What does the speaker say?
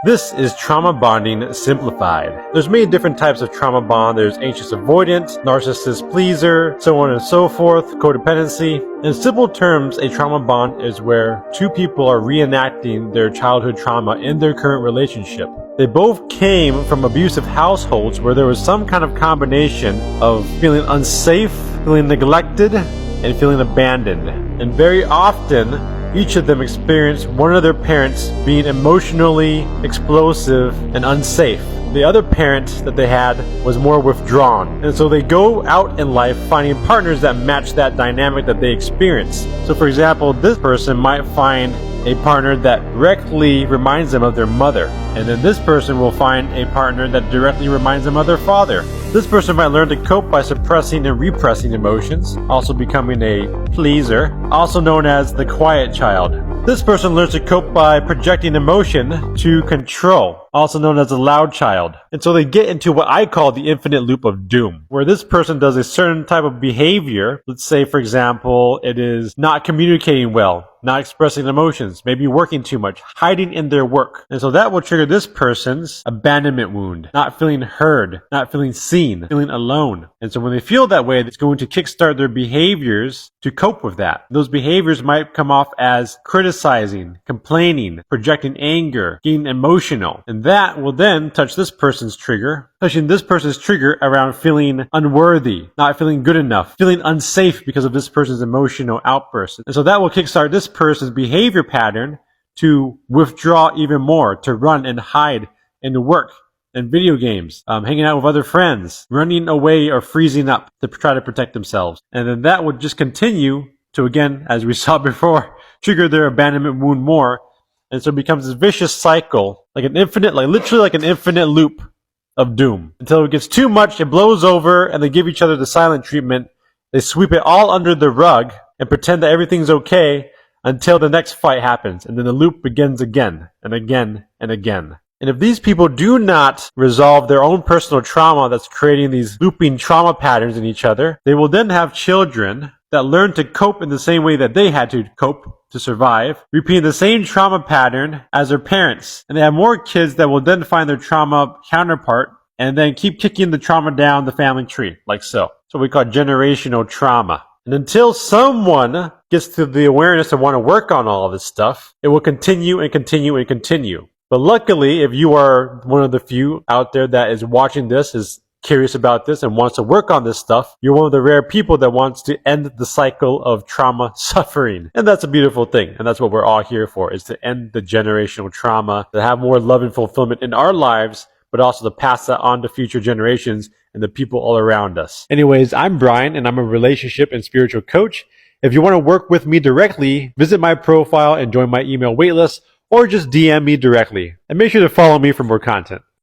This is trauma bonding simplified. There's many different types of trauma bond. There's anxious avoidant, narcissist pleaser, so on and so forth, codependency. In simple terms, a trauma bond is where two people are reenacting their childhood trauma in their current relationship. They both came from abusive households where there was some kind of combination of feeling unsafe, feeling neglected, and feeling abandoned. And very often, each of them experienced one of their parents being emotionally explosive and unsafe. The other parent that they had was more withdrawn. And so they go out in life finding partners that match that dynamic that they experience. So for example, this person might find a partner that directly reminds them of their mother. And then this person will find a partner that directly reminds them of their father. This person might learn to cope by suppressing and repressing emotions, also becoming a pleaser, also known as the quiet child. This person learns to cope by projecting emotion to control, also known as the loud child. And so they get into what I call the infinite loop of doom, where this person does a certain type of behavior. Let's say, for example, it is not communicating well, not expressing emotions, maybe working too much, hiding in their work. And so that will trigger this person's abandonment wound, not feeling heard, not feeling seen, feeling alone. And so when they feel that way, it's going to kickstart their behaviors to cope with that. Those behaviors might come off as criticizing, complaining, projecting anger, getting emotional. And that will then touch this person's trigger, touching this person's trigger around feeling unworthy, not feeling good enough, feeling unsafe because of this person's emotional outburst. And so that will kickstart this person's behavior pattern to withdraw even more, to run and hide and work and video games, hanging out with other friends, running away or freezing up to try to protect themselves. And then that would just continue to, again, as we saw before, trigger their abandonment wound more. And so it becomes this vicious cycle, like an infinite, like literally like an infinite loop of doom. Until it gets too much, it blows over, and they give each other the silent treatment. They sweep it all under the rug and pretend that everything's okay until the next fight happens. And then the loop begins again and again and again. And if these people do not resolve their own personal trauma that's creating these looping trauma patterns in each other, they will then have children that learn to cope in the same way that they had to cope to survive, repeating the same trauma pattern as their parents. And they have more kids that will then find their trauma counterpart and then keep kicking the trauma down the family tree, like so. So we call generational trauma. And until someone gets to the awareness to want to work on all of this stuff, it will continue and continue and continue. But luckily, if you are one of the few out there that is watching this, is curious about this and wants to work on this stuff, you're one of the rare people that wants to end the cycle of trauma suffering. And that's a beautiful thing. And that's what we're all here for, is to end the generational trauma, to have more love and fulfillment in our lives, but also to pass that on to future generations and the people all around us. Anyways, I'm Brian, and I'm a relationship and spiritual coach. If you want to work with me directly, visit my profile and join my email waitlist, or just DM me directly. And make sure to follow me for more content.